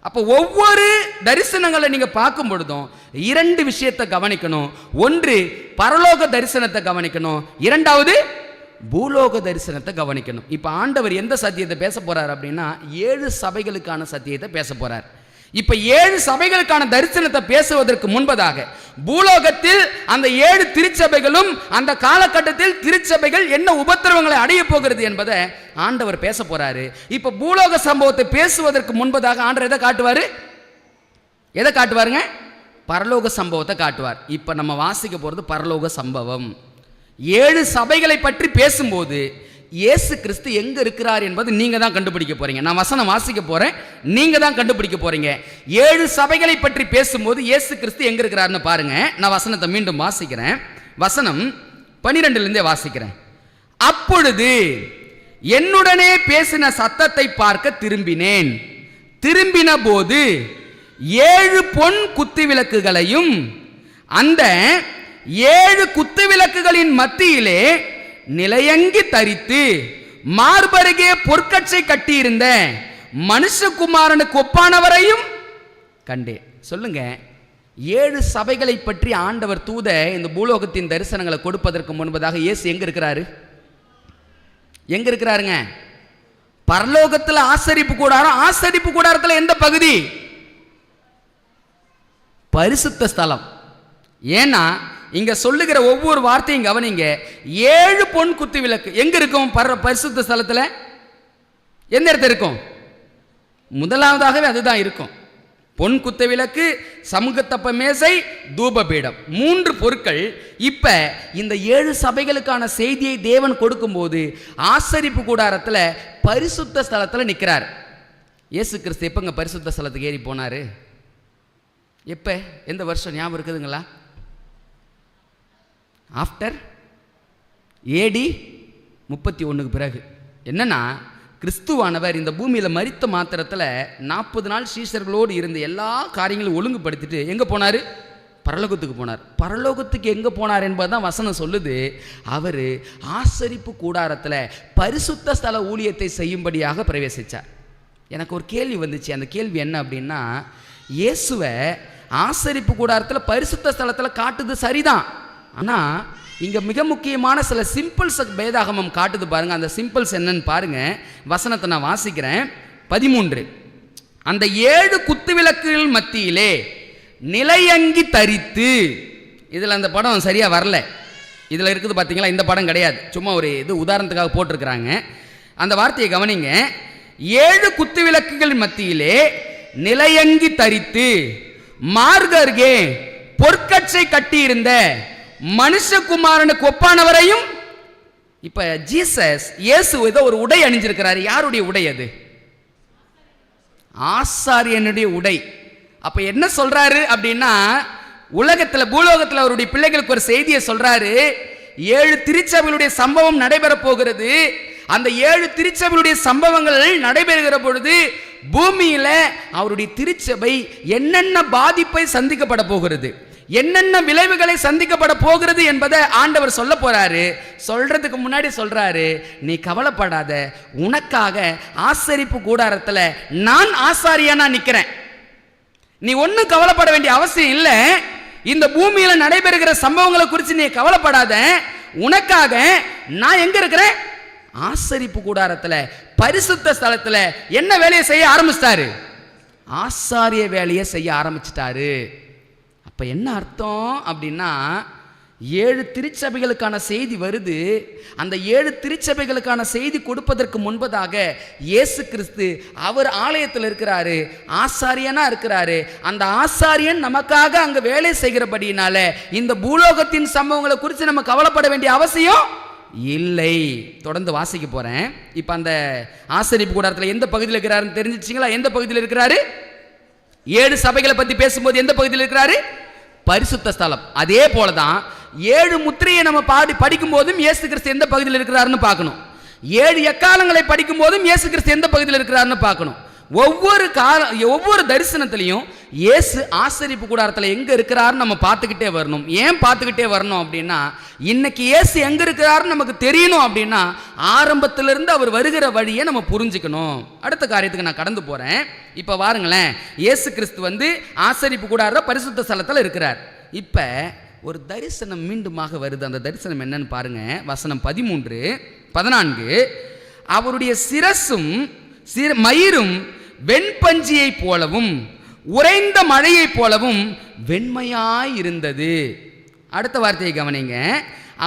அப்போ ஒவ்வொரு தரிசனங்களை நீங்க பார்க்கும் பொழுதும் 2 விஷயத்தை கவனிக்கணும். ஒன்று, பரலோக தரிசனத்தை கவனிக்கணும். 2வது, பூலோக தரிசனத்தை கவனிக்கணும். இப்போ ஆண்டவர் எந்த சத்தியத்தை பேச போறார் அப்படின்னா 7 சபைகளுக்கான சத்தியத்தை பேச போறார். இப்ப 7 சபைகளுக்கான தரிசனத்தை பேசுவதற்கு முன்பதாக பூலோகத்தில் அந்த 7 திருச்சபைகளும் அந்த காலகட்டத்தில் திருச்சபைகள் என்ன உபத்திரவங்களை அடைய போகிறது என்பதை ஆண்டவர் பேச போறாரு. இப்ப பூலோக சம்பவத்தை பேசுவதற்கு முன்பதாக ஆண்டவர் எதை காட்டுவாரு? எதை காட்டுவாருங்க? பரலோக சம்பவத்தை காட்டுவார். இப்ப நம்ம வாசிக்க போறது பரலோக சம்பவம். 7 சபைகளை பற்றி பேசும்போது இயேசு கிறிஸ்து எங்க இருக்கிறார் என்பது நீங்க தான் கண்டுபிடிக்க போறீங்க. நான் வசனம் வாசிக்க போறேன், நீங்க தான் கண்டுபிடிக்க போறீங்க. 7 சபைகளை பற்றி பேசும்போது இயேசு கிறிஸ்து எங்க இருக்கிறார்னு பாருங்க. நான் வசனத்தை மீண்டும் வாசிக்கிறேன். வசனம் 12 இருந்தே வாசிக்கிறேன். அப்பொழுது என்னுடனே பேசின சத்தத்தை பார்க்க திரும்பினேன். திரும்பின போது 7 பொன் குத்துவிளக்குகளையும் அந்த 7 குத்துவிளக்குகளின் மத்தியிலே நிலையங்கி தரித்து மார்பருகே பொற்கச்சை கட்டியிருந்த மனுஷகுமாரனுக்கு ஒப்பானவரையும் கண்டேன். சொல்லுங்க, 7 சபைகளை பற்றி ஆண்டவர் தூத இந்த பூலோகத்தின் தரிசனங்களை கொடுப்பதற்கு முன்பதாக இயேசு எங்க இருக்கிறாரு? எங்க இருக்கிறாருங்க? பரலோகத்தில் ஆசரிப்பு கூடாரம். ஆசரிப்பு கூடாரத்தில் எந்த பகுதி? பரிசுத்த ஸ்தலம். ஏன்னா இங்க சொல்லுகிற ஒவ்வொரு வார்த்தையும் கவனிங்க. 7 பொன் குத்து விளக்கு எங்க இருக்கும்? பரிசுத்த ஸ்தலத்தில் எந்த இடத்துல இருக்கும்? முதலாவதாகவே அதுதான் இருக்கும். பொன் குத்த விளக்கு, சமூகத்தப்ப மேசை, தூபபீடம், 3 பொருட்கள். இப்ப இந்த 7 சபைகளுக்கான செய்தியை தேவன் கொடுக்கும்போது ஆசரிப்பு கூடாரத்தில் பரிசுத்த ஸ்தலத்தில் நிற்கிறார். இயேசு கிறிஸ்து எப்பங்க பரிசுத்த ஸ்தலத்துக்கு ஏறி போனாரு? எப்ப? எந்த வருஷம் ஞாபகம் இருக்குதுங்களா? ஆஃப்டர் AD 31 பிறகு. என்னன்னா, கிறிஸ்துவானவர் இந்த பூமியில் மரித்த மாத்திரத்தில் 40 நாள் சீஷர்களோடு இருந்த எல்லா காரியங்களும் ஒழுங்குபடுத்திட்டு எங்கே போனார்? பரலோகத்துக்கு போனார். பரலோகத்துக்கு எங்கே போனார் என்பதுதான் வசனம் சொல்லுது. அவர் ஆசரிப்பு கூடாரத்தில் பரிசுத்த ஸ்தல ஊழியத்தை செய்யும்படியாக பிரவேசித்தார். எனக்கு ஒரு கேள்வி வந்துச்சு. அந்த கேள்வி என்ன அப்படின்னா, இயேசுவை ஆசரிப்பு கூடாரத்தில் பரிசுத்த ஸ்தலத்தில் காட்டுது சரிதான். ஆனால் இங்கே மிக முக்கியமான சில சிம்பிள்ஸ் வேதாகமம் காட்டுது பாருங்க. அந்த சிம்பிள்ஸ் என்னன்னு பாருங்க. வசனத்தை நான் வாசிக்கிறேன். 13. அந்த 7 குத்துவிளக்குகள் மத்தியிலே நிலையங்கி தரித்து. இதில் அந்த படம் சரியாக வரல. இதில் இருக்குது பார்த்தீங்களா? இந்த படம் கிடையாது, சும்மா ஒரு இது உதாரணத்துக்காக போட்டிருக்கிறாங்க. அந்த வார்த்தையை கவனிங்க. 7 குத்துவிளக்குகள் மத்தியிலே நிலையங்கி தரித்து மார்கருகே பொற்கச்சை கட்டியிருந்த மனுஷகுமாரனுக்கு ஒப்பானவரையும். இப்ப ஜீசஸ் இயேசு ஏதோ ஒரு உடை அணிஞ்சிருக்கிறாரு. யாருடைய உடை அது? ஆசாரியனுடைய உடை. அப்ப என்ன சொல்றாரு அப்படின்னா, உலகத்துல பூலோகத்தில் அவருடைய பிள்ளைகளுக்கு ஒரு செய்தியை சொல்றாரு. 7 திருச்சபைகளுடைய சம்பவம் நடைபெற போகிறது. அந்த 7 திருச்சபைகளுடைய சம்பவங்கள் நடைபெறுகிற பொழுது பூமியில அவருடைய திருச்சபை என்னென்ன பாதிப்பை சந்திக்கப்பட போகிறது, என்னென்ன விளைவுகளை சந்திக்கப்பட போகிறது என்பதை ஆண்டவர் சொல்ல போறாரு. சொல்றதுக்கு முன்னாடி சொல்றாரு, நீ கவலைப்படாத, உனக்காக ஆசரிப்பு கூடாரத்தில் நான் ஆசாரியனா நிக்கிறேன். நீ ஒன்னும் கவலைப்பட வேண்டிய அவசியம் இல்லை. இந்த பூமியில நடைபெறுகிற சம்பவங்களை குறித்து நீ கவலைப்படாத. உனக்காக நான் எங்க இருக்கிறேன்? ஆசரிப்பு கூடாரத்தில் பரிசுத்த ஸ்தலத்தில் என்ன வேலையை செய்ய ஆரம்பிச்சிட்டாரு? ஆசாரிய வேலையை செய்ய ஆரம்பிச்சிட்டாரு. அப்ப என்ன அர்த்தம் அப்படின்னா, 7 திருச்சபைகளுக்கான செய்தி வருது. அந்த 7 திருச்சபைகளுக்கான செய்தி கொடுப்பதற்கு முன்பதாக இயேசு கிறிஸ்து அவர் ஆலயத்தில் இருக்கிறாரு, ஆசாரியனா இருக்கிறாரு. அந்த ஆசாரியன் நமக்காக அங்க வேலை செய்கிறபடினால இந்த பூலோகத்தின் சம்பவங்களை குறித்து நம்ம கவலைப்பட வேண்டிய அவசியம் இல்லை. தொடர்ந்து வாசிக்க போறேன். இப்ப அந்த ஆசரிப்பு கூடாரத்தில் எந்த பகுதியில் இருக்கிறாருன்னு தெரிஞ்சிச்சிங்களா? எந்த பகுதியில் இருக்கிறாரு? 7 சபைகளை பத்தி பேசும்போது எந்த பகுதியில் இருக்கிறாரு? பரிசுத்த ஸ்தலம். அதே போலதான் 7 முத்திரையை நம்ம படிக்கும் போதும் இயேசு கிறிஸ்து எந்த பகுதியில் இருக்கிறாருன்னு பார்க்கணும். 7 எக்காலங்களை படிக்கும் போதும் இயேசு கிறிஸ்து எந்த பகுதியில் இருக்கிறாருன்னு பார்க்கணும். ஒவ்வொரு தரிசனத்திலையும் இயேசு ஆசரிப்பு கூடாரத்தில் எங்க இருக்கிறாருன்னு நம்ம பார்த்துக்கிட்டே வரணும். ஏன் பார்த்துக்கிட்டே வரணும் அப்படின்னா, இன்னைக்கு இயேசு எங்க இருக்கிறாருன்னு நமக்கு தெரியணும். அப்படின்னா ஆரம்பத்திலிருந்து அவர் வருகிற வழியை நம்ம புரிஞ்சுக்கணும். அடுத்த காரியத்துக்கு நான் கடந்து போறேன். இப்ப பாருங்களேன், இயேசு கிறிஸ்து ஆசரிப்பு கூடார பரிசுத்த ஸ்தலத்தில் இருக்கிறார். இப்ப ஒரு தரிசனம் மீண்டுமாக வருது. அந்த தரிசனம் என்னன்னு பாருங்க. வசனம் 13, 14. அவருடைய சிரசும் மயிரும் வெண்பஞ்சியை போலவும் உறைந்த மழையைப் போலவும் வெண்மையாய் இருந்தது. அடுத்த வார்த்தையை கவனிங்க.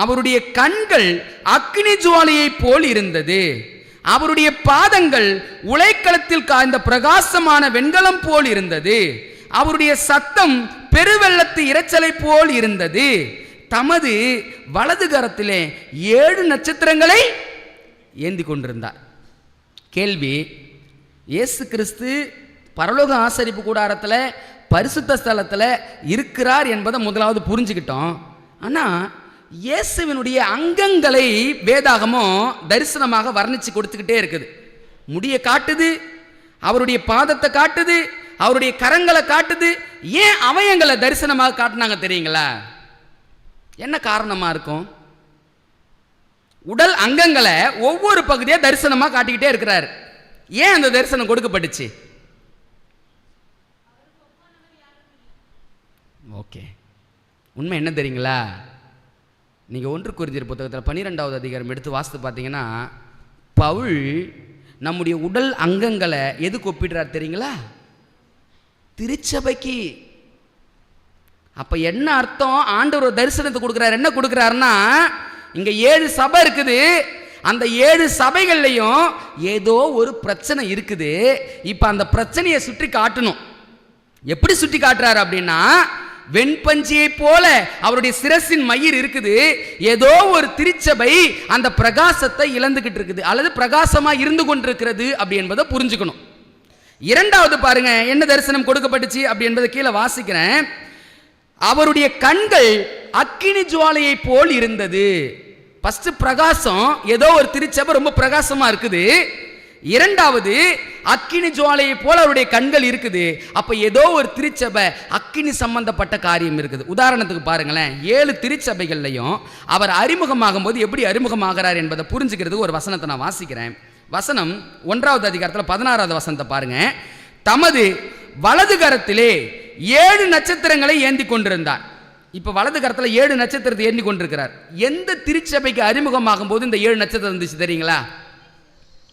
அவருடைய கண்கள் அக்கினி ஜுவாலையைப் போல் இருந்தது. அவருடைய பாதங்கள் உலைக்களத்தில் காய்ந்த பிரகாசமான வெண்கலம் போல் இருந்தது. அவருடைய சத்தம் பெருவெள்ளத்து இரைச்சலை போல் இருந்தது. தமது வலது கரத்திலே 7 நட்சத்திரங்களை ஏந்தி கொண்டிருந்தார். கேள்வி: இயேசு கிறிஸ்து பரலோக ஆசரிப்பு கூடாரத்தில் பரிசுத்த ஸ்தலத்தில் இருக்கிறார் என்பதை முதலாவது புரிஞ்சுக்கிட்டோம். ஆனால் இயேசுவினுடைய அங்கங்களை வேதாகமும் தரிசனமாக வர்ணித்து கொடுத்துக்கிட்டே இருக்குது. முடியை காட்டுது, அவருடைய பாதத்தை காட்டுது, அவருடைய கரங்களை காட்டுது. ஏன் அவயங்களை தரிசனமாக காட்டினாங்க தெரியுங்களா? என்ன காரணமாக இருக்கும்? உடல் அங்கங்களை ஒவ்வொரு பகுதியாக தரிசனமாக காட்டிக்கிட்டே இருக்கிறார். ஏன் அந்த தரிசனம் கொடுக்கப்பட்டுச்சு? ஓகே, உண்மை என்ன தெரியுங்களா? நீங்கள் 1 கொரிந்தியர் புத்தகத்தில் 12வது அதிகாரம் எடுத்து வாசித்து பார்த்தீங்கன்னா, பவுல் நம்முடைய உடல் அங்கங்களை எதுக்கு ஒப்பிடுறார் தெரியுங்களா? திருச்சபைக்கு. அப்போ என்ன அர்த்தம்? ஆண்டவர் ஒரு தரிசனத்தை கொடுக்குறாரு. என்ன கொடுக்குறாருன்னா, இங்கே 7 சபை இருக்குது. அந்த 7 சபைகள்லையும் ஏதோ ஒரு பிரச்சனை இருக்குது. இப்போ அந்த பிரச்சனையை சுற்றி காட்டணும். எப்படி சுற்றி காட்டுறாரு அப்படின்னா, வெண்பஞ்சியை போல அவருடைய சிரசின் மயிர் இருக்குது. ஏதோ ஒரு திருச்சபை அந்த பிரகாசத்தை இழந்துகிட்டு இருக்குது அல்லது பிரகாசமா இருந்து கொண்டிருக்கிறது அப்படி என்பதை புரிஞ்சுக்கணும். இரண்டாவது பாருங்க, என்ன தரிசனம் கொடுக்கப்பட்டுச்சு அப்படி என்பதை கீழே வாசிக்கிறேன். அவருடைய கண்கள் அக்கினி ஜுவாலையை போல் இருந்தது. ஃபர்ஸ்ட் பிரகாசம், ஏதோ ஒரு திருச்சபை ரொம்ப பிரகாசமா இருக்குது. இரண்டாவது அக்கினி ஜுவாலையை போல அவருடைய கண்கள் இருக்குது. அப்ப ஏதோ ஒரு திருச்சபை அக்கினி சம்பந்தப்பட்ட காரியம் இருக்குது. உதாரணத்துக்கு பாருங்களேன், 7 திருச்சபைகள்லையும் அவர் அறிமுகமாகும் போது எப்படி அறிமுகமாகிறார் என்பதை புரிஞ்சுக்கிறதுக்கு ஒரு வசனத்தை நான் வாசிக்கிறேன். வசனம் 1வது அதிகாரத்தில் 16வது வசனத்தை பாருங்க. தமது வலது கரத்திலே 7 நட்சத்திரங்களை ஏந்தி கொண்டிருந்தார். இப்ப வலது கரத்தில் 7 நட்சத்திரத்தை ஏந்தி கொண்டிருக்கிறார். எந்த திருச்சபைக்கு அறிமுகமாகும் போது இந்த 7 நட்சத்திரம் இருந்துச்சு தெரியுங்களா?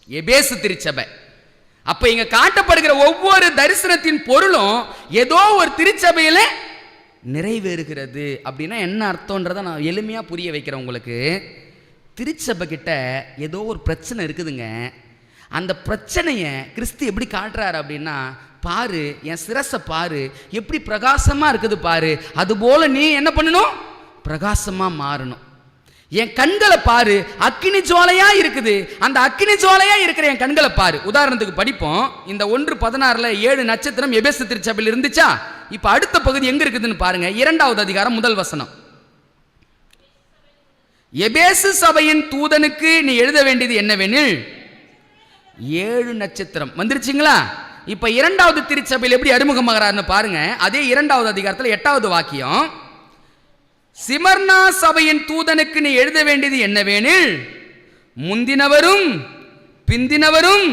எபேசு திருச்சபை. அப்ப இங்க காட்டப்படுகிற ஒவ்வொரு தரிசனத்தின் பொருளும் ஏதோ ஒரு திருச்சபையில நிறைவேறுகிறது. அப்படின்னா என்ன அர்த்தம்ன்றதை நான் எளிமையா புரிய வைக்கிறேன் உங்களுக்கு. திருச்சபை கிட்ட ஏதோ ஒரு பிரச்சனை இருக்குதுங்க. அந்த பிரச்சனையை கிறிஸ்து எப்படி காட்டுறாரு அப்படின்னா, பாரு என் சிரசை பாரு எப்படி பிரகாசமா இருக்குது பாரு, அதுபோல நீ என்ன பண்ணணும்? பிரகாசமா மாறணும். என் கண்களை பாரு அக்கினி ஜுவாலையா இருக்குது, அந்த அக்கினி ஜுவாலையா இருக்கிற என் கண்களை பாரு. உதாரணத்துக்கு படிப்போம். இந்த 1:16 7 நட்சத்திரம் எபேசு திருச்சபையில் இருந்துச்சா? இப்ப அடுத்த பகுதி எங்க இருக்குதுன்னு பாருங்க. 2வது அதிகாரம் 1 வசனம். எபேசு சபையின் தூதனுக்கு நீ எழுத வேண்டியது என்னவெனில் 7 நட்சத்திரம் வந்துருச்சுங்களா? இப்ப 2வது திருச்சபையில் எப்படி அறிமுகமாகிறார்னு பாருங்க. அதே 2வது அதிகாரத்தில் 8வது வாக்கியம். சிமர்னா சபையின் தூதனுக்கு நீ எழுத வேண்டியது என்னவெனில் முந்தினவரும் பிந்தினவரும்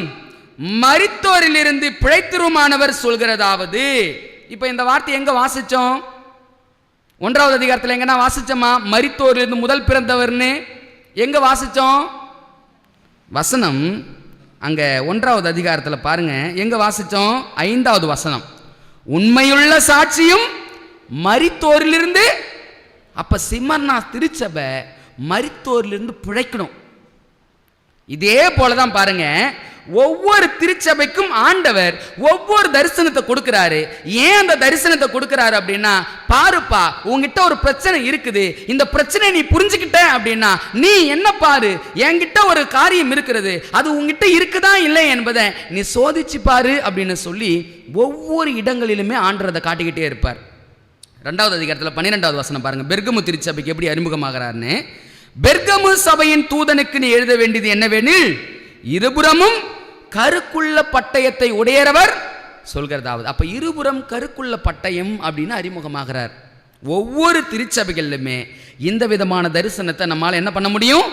மரித்தோரிலிருந்து பிழைத்திருமானவர் சொல்கிறதாவது. இப்ப இந்த வார்த்தை எங்க வாசிச்சோம்? 1வது அதிகாரத்தில் எங்கன்னா வாசிச்சோமா? மரித்தோரிலிருந்து முதல் பிறந்தவர்னு எங்க வாசிச்சோம்? வசனம் அங்க 1வது அதிகாரத்தில் பாருங்க, எங்க வாசிச்சோம்? 5வது வசனம். உண்மையுள்ள சாட்சியும் மரித்தோரிலிருந்து. அப்ப சிமர்னா திருச்சபை மரித்தோரிலிருந்து பிழைக்கணும். இதே போலதான் பாருங்க, ஒவ்வொரு திருச்சபைக்கும் ஆண்டவர் ஒவ்வொரு தரிசனத்தை கொடுக்கிறாரு. ஏன் அந்த தரிசனத்தை கொடுக்கிறாரு அப்படின்னா, பாருப்பா உங்ககிட்ட ஒரு பிரச்சனை இருக்குது, இந்த பிரச்சனை நீ புரிஞ்சுக்கிட்ட அப்படின்னா நீ என்ன பாரு, என்கிட்ட ஒரு காரியம் இருக்கிறது, அது உங்ககிட்ட இருக்குதா இல்லை என்பதை நீ சோதிச்சு பாரு அப்படின்னு சொல்லி ஒவ்வொரு இடங்களிலுமே ஆண்டவர் அதை காட்டிக்கிட்டே இருப்பார். 2வது அதிகாரத்தில் 12வது வசனம் பாருங்க. பெர்கமு திருச்சபைக்கு எப்படி அறிமுகமாகிறார்னு. பெர்கமு சபையின் தூதனுக்கு நீ எழுத வேண்டியது என்னவெனில் இருபுறமும் கருக்குள்ள பட்டயத்தை உடையவர் சொல்கிறதாவது. அப்ப இருபுறம் கருக்குள்ள பட்டயம் அப்படின்னு அறிமுகமாகிறார். ஒவ்வொரு திருச்சபைகளிலுமே இந்த விதமான தரிசனத்தை நம்மால் என்ன பண்ண முடியும்?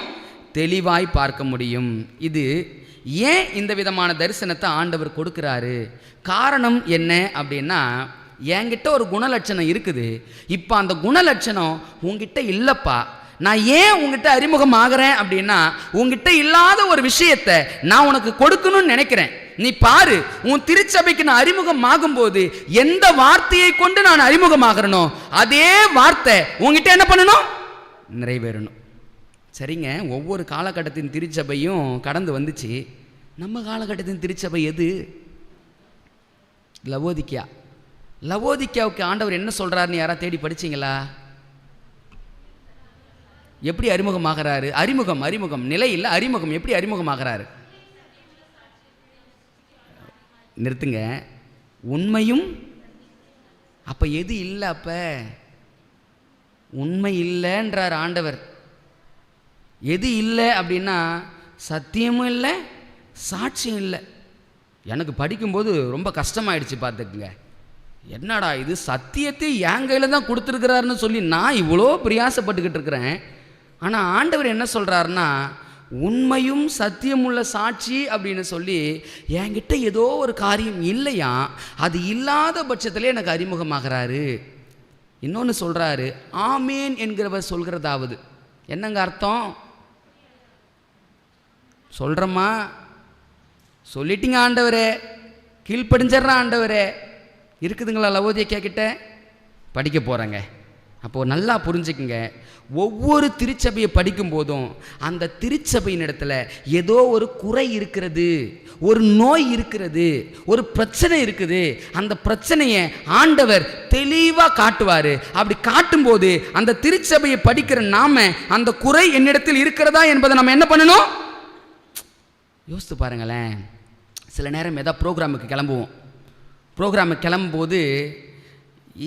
தெளிவாய் பார்க்க முடியும். இது ஏன் இந்த விதமான தரிசனத்தை ஆண்டவர் கொடுக்கிறாரு? காரணம் என்ன அப்படின்னா, என்கிட்ட ஒரு குணலட்சணம் இருக்குது, இப்போ அந்த குணலட்சணம் உங்ககிட்ட இல்லைப்பா. நான் ஏன் உங்ககிட்ட அறிமுகம் ஆகிறேன் அப்படின்னா, உங்ககிட்ட இல்லாத ஒரு விஷயத்தை நான் உனக்கு கொடுக்கணும்னு நினைக்கிறேன். நீ பாரு, உன் திருச்சபைக்கு நான் அறிமுகம் ஆகும்போது எந்த வார்த்தையை கொண்டு நான் அறிமுகமாகறனோ அதே வார்த்தை உங்ககிட்ட என்ன பண்ணணும்? நிறைவேறணும். சரிங்க, ஒவ்வொரு காலகட்டத்தின் திருச்சபையும் கடந்து வந்துச்சு. நம்ம காலகட்டத்தின் திருச்சபை எது? லவோதிக்கா. லவோதிக்காவுக்கு ஆண்டவர் என்ன சொல்றாருன்னு யாராவது தேடி படிச்சிங்களா? எப்படி அறிமுகமாகிறாரு? அறிமுகம் நிலை இல்லை, அறிமுகம். எப்படி அறிமுகமாகிறாரு? நிறுத்துங்க. உண்மையும். அப்ப எது இல்லை? அப்ப உண்மை இல்லைன்றார் ஆண்டவர். எது இல்லை அப்படின்னா சத்தியமும் இல்லை, சாட்சியம் இல்லை. எனக்கு படிக்கும்போது ரொம்ப கஷ்டமாயிடுச்சு. பார்த்துக்குங்க, என்னடா இது, சத்தியத்தை என் கையில் தான் கொடுத்துருக்கிறாருன்னு சொல்லி நான் இவ்வளோ பிரயாசப்பட்டுக்கிட்டு இருக்கிறேன். ஆனால் ஆண்டவர் என்ன சொல்கிறாருன்னா, உண்மையும் சத்தியமுள்ள சாட்சி அப்படின்னு சொல்லி என்கிட்ட ஏதோ ஒரு காரியம் இல்லையா, அது இல்லாத பட்சத்திலே எனக்கு அறிமுகமாகிறாரு. இன்னொன்று சொல்கிறாரு, ஆமேன் என்கிறவர் சொல்கிறதாவது. என்னங்க அர்த்தம்? சொல்கிறோமா? சொல்லிட்டீங்க ஆண்டவரே, கீழ்ப்படிஞ்சிட்ற ஆண்டவரே. இருக்குதுங்களா லவோதிக்கா கிட்ட? படிக்க போகிறேங்க. அப்போது நல்லா புரிஞ்சுக்குங்க, ஒவ்வொரு திருச்சபையை படிக்கும் போதும் அந்த திருச்சபையின் இடத்துல ஏதோ ஒரு குறை இருக்கிறது, ஒரு நோய் இருக்கிறது, ஒரு பிரச்சனை இருக்குது. அந்த பிரச்சனையை ஆண்டவர் தெளிவாக காட்டுவார். அப்படி காட்டும்போது அந்த திருச்சபையை படிக்கிற நாம அந்த குறை என்னிடத்தில் இருக்கிறதா என்பதை நம்ம என்ன பண்ணணும்? யோசித்து பாருங்களேன். சில நேரம் ஏதாவது ப்ரோக்ராமுக்கு கிளம்புவோம். ப்ரோக்ராமுக்கு கிளம்பும்போது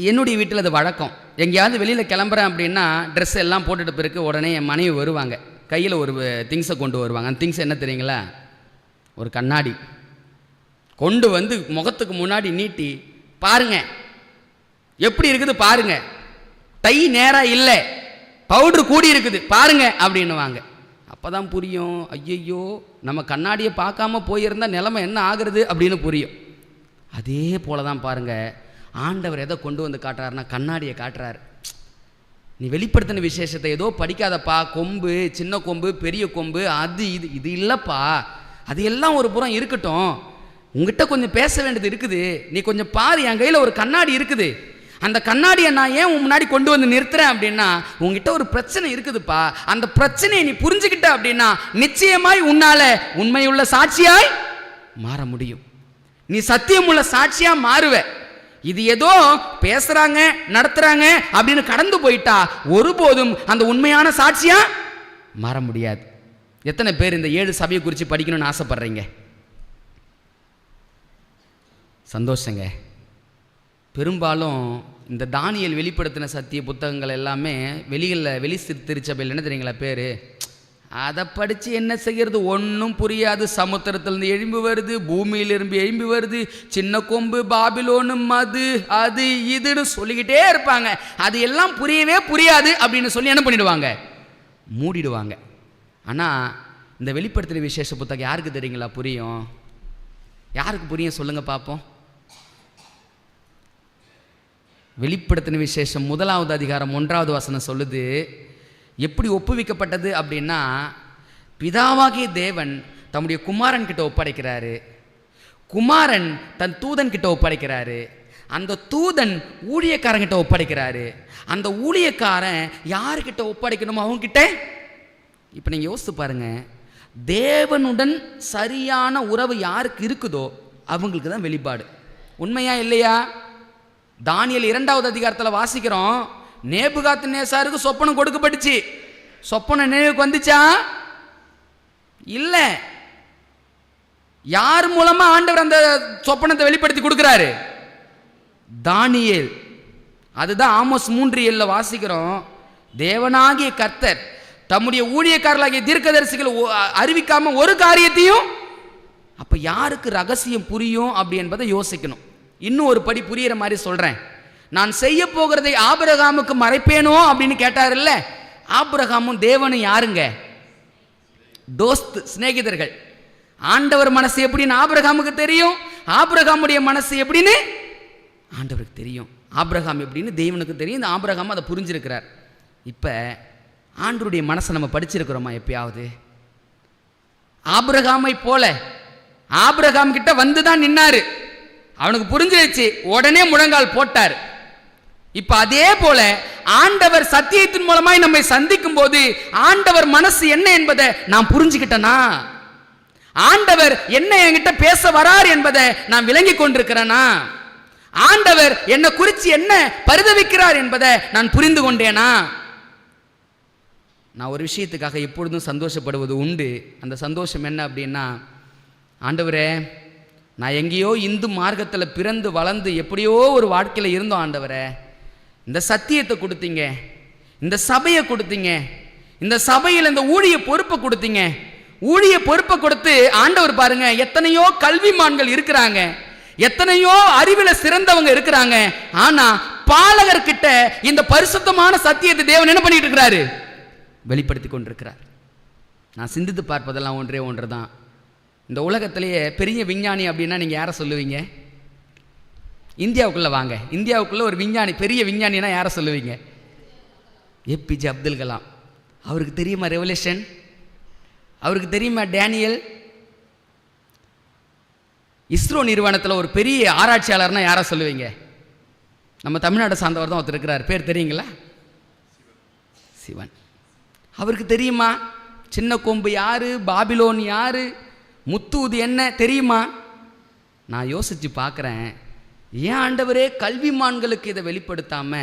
என்னுடைய வீட்டில் அது வழக்கம். எங்கேயாவது வெளியில் கிளம்புறேன் அப்படின்னா ட்ரெஸ் எல்லாம் போட்டுட்டு பிறகு உடனே என் மனைவி வருவாங்க, கையில் ஒரு திங்ஸை கொண்டு வருவாங்க. அந்த திங்ஸ் என்ன தெரியுங்களா? ஒரு கண்ணாடி கொண்டு வந்து முகத்துக்கு முன்னாடி நீட்டி, பாருங்க எப்படி இருக்குது பாருங்க, டை நேராக இல்லை, பவுட்ரு கூடி இருக்குது பாருங்க அப்படின்னுவாங்க. அப்போ தான் புரியும், ஐயையோ நம்ம கண்ணாடியை பார்க்காம போயிருந்தால் நிலைமை என்ன ஆகுறது அப்படின்னு புரியும். அதே போல தான் பாருங்கள், ஆண்டவர் எதை கொண்டு வந்து காட்டுறாருன்னா கண்ணாடியை காட்டுறாரு. நீ வெளிப்படுத்தின விசேஷத்தை ஏதோ படிக்காதப்பா, கொம்பு, சின்ன கொம்பு, பெரிய கொம்பு, அது இது இது இல்லைப்பா, அது எல்லாம் ஒரு புறம் இருக்கட்டும். உங்ககிட்ட கொஞ்சம் பேச வேண்டியது இருக்குது. நீ கொஞ்சம் பாரு, என் கையில் ஒரு கண்ணாடி இருக்குது. அந்த கண்ணாடியை நான் ஏன் உன் முன்னாடி கொண்டு வந்து நிறுத்துறேன் அப்படின்னா, உங்ககிட்ட ஒரு பிரச்சனை இருக்குதுப்பா. அந்த பிரச்சனையை நீ புரிஞ்சுக்கிட்ட அப்படின்னா நிச்சயமாய் உன்னால உண்மையுள்ள சாட்சியாய் மாற முடியும். நீ சத்தியமுள்ள சாட்சியா மாறுவ. இது ஏதோ பேசுறாங்க நடத்துறாங்க அப்படின்னு கடந்து போயிட்டா ஒருபோதும் அந்த உண்மையான சாட்சியா மாற முடியாது. எத்தனை பேர் இந்த 7 சபையை குறித்து படிக்கணும்னு ஆசைப்படுறீங்க? சந்தோஷங்க. பெரும்பாலும் இந்த தானியேல் வெளிப்படுத்தின சத்திய புத்தகங்கள் எல்லாமே வெளி திருச்சபையில் என்ன தெரியுங்களா பேர்? அதை படித்து என்ன செய்கிறது? ஒன்றும் புரியாது. சமுத்திரத்திலிருந்து எழும்பி வருது, பூமியிலிருந்து எழும்பி வருது, சின்ன கொம்பு, பாபிலோனு, மது, அது இதுன்னு சொல்லிக்கிட்டே இருப்பாங்க. அது எல்லாம் புரியவே புரியாது அப்படின்னு சொல்லி என்ன பண்ணிடுவாங்க? மூடிடுவாங்க. ஆனால் இந்த வெளிப்படுத்தின விசேஷ புத்தகம் யாருக்கு தெரியுங்களா புரியும்? யாருக்கு புரியும் சொல்லுங்கள் பார்ப்போம். வெளிப்படுத்தின விசேஷம் 1வது அதிகாரம் 1வது வசனம் சொல்லுது, எப்படி ஒப்புவிக்கப்பட்டது அப்படின்னா, பிதாவாகிய தேவன் தம்முடைய குமாரன் கிட்ட ஒப்படைக்கிறாரு, குமாரன் தன் தூதன் கிட்ட ஒப்படைக்கிறாரு, அந்த தூதன் ஊழியக்காரங்கிட்ட ஒப்படைக்கிறாரு, அந்த ஊழியக்காரன் யாருக்கிட்ட ஒப்படைக்கணுமோ அவங்ககிட்ட. இப்போ நீங்கள் யோசித்து பாருங்க, தேவனுடன் சரியான உறவு யாருக்கு இருக்குதோ அவங்களுக்கு தான் வெளிப்பாடு. உண்மையா இல்லையா? தானியேல் 2வது அதிகாரத்தில் வாசிக்கிறோம், நேபுகாத்நேசாருக்கு சொப்பனம் கொடுக்கப்பட்டுச்சு. சொப்பனம் நினைவுக்கு வந்துச்சா? இல்லை. யார் மூலமா ஆண்டவர் அந்த சொப்பனத்தை வெளிப்படுத்தி கொடுக்கிறாரு? தானியேல். அதுதான் ஆமோஸ் 3:7 வாசிக்கிறோம், தேவனாகிய கர்த்தர் தம்முடைய ஊழியக்காரர்களாகிய தீர்க்கதரிசிகள் அறிவிக்காம ஒரு காரியத்தையும். அப்ப யாருக்கு ரகசியம் புரியும் அப்படி என்பதை யோசிக்கணும். இன்னும் ஒரு படி புரியுற மாதிரி சொல்றேன். நான் செய்ய போகிறதை ஆபிரகாமுக்கு மறைப்பேனோ அப்படின்னு கேட்டார்ல, ஆபிரகாமும் தேவனும் யாருங்க? தோஸ்த், சிநேகிதர்கள். ஆண்டவர் மனசு எப்படின்னு ஆபிரகாமுக்கு தெரியும், ஆபிரகாமுடைய மனசு எப்படின்னு ஆண்டவருக்கு தெரியும். ஆபிரகாம் எப்படின்னு தேவனுக்கு தெரியும். இந்த ஆபிரகாம் அதை புரிஞ்சிருக்கிறார். இப்போ ஆண்டவருடைய மனசை நம்ம படிச்சிருக்கிறோமா எப்பயாவது? ஆபிரகாமை போல ஆபிரகாம் கிட்ட வந்து தான் நின்னாரு. அவனுக்கு புரிஞ்சிருச்சு, உடனே முழங்கால் போட்டார். இப்ப அதே போல ஆண்டவர் சத்தியத்தின் மூலமாய் நம்மை சந்திக்கும் போது ஆண்டவர் மனசு என்ன என்பதை நான் புரிஞ்சுக்கிட்டேனா, ஆண்டவர் என்ன என்கிட்ட பேச வரார் என்பதை நான் விளங்கி கொண்டிருக்கிறேனா, ஆண்டவர் என்ன குறித்து என்ன பரிதவிக்கிறார் என்பதை நான் புரிந்து கொண்டேனா. நான் ஒரு விஷயத்துக்காக எப்பொழுதும் சந்தோஷப்படுவது உண்டு. அந்த சந்தோஷம் என்ன அப்படின்னா, ஆண்டவரே நான் எங்கேயோ இந்து மார்க்கத்தில் பிறந்து வளர்ந்து எப்படியோ ஒரு வாழ்க்கையில் இருந்தோம். ஆண்டவரே இந்த சத்தியத்தை கொடுத்தீங்க, இந்த சபையை கொடுத்தீங்க, இந்த சபையில் இந்த ஊழிய பொறுப்பை கொடுத்தீங்க. ஊழிய பொறுப்பை கொடுத்து ஆண்டவர் பாருங்க, எத்தனையோ கல்விமான்கள் இருக்கிறாங்க, எத்தனையோ அறிவில் சிறந்தவங்க இருக்கிறாங்க. ஆனா பாலகர்கிட்ட இந்த பரிசுத்தமான சத்தியத்தை தேவன் என்ன பண்ணிட்டு இருக்கிறாரு? வெளிப்படுத்தி கொண்டிருக்கிறார். நான் சிந்தித்து பார்ப்பதெல்லாம் ஒன்றே ஒன்று தான். இந்த உலகத்திலேயே பெரிய விஞ்ஞானி அப்படின்னா நீங்கள் யாரை சொல்லுவீங்க? இந்தியாவுக்குள்ளே வாங்க, இந்தியாவுக்குள்ளே ஒரு விஞ்ஞானி, பெரிய விஞ்ஞானினா யாரை சொல்லுவீங்க? ஏபிஜே அப்துல் கலாம். அவருக்கு தெரியுமா ரெவல்யூஷன்? அவருக்கு தெரியுமா டேனியல்? இஸ்ரோ நிறுவனத்தில் ஒரு பெரிய ஆராய்ச்சியாளர்னா யாரை சொல்லுவீங்க? நம்ம தமிழ்நாட்டை சார்ந்தவர் தான் ஒருத்தர் இருக்கிறார், பேர் தெரியுங்களா? சிவன். அவருக்கு தெரியுமா சின்ன கொம்பு யாரு, பாபிலோன் யாரு, முத்தூது என்ன தெரியுமா? நான் யோசித்து பார்க்குறேன், ஏன் ஆண்டவரே கல்விமான்களுக்கு இதை வெளிப்படுத்தாம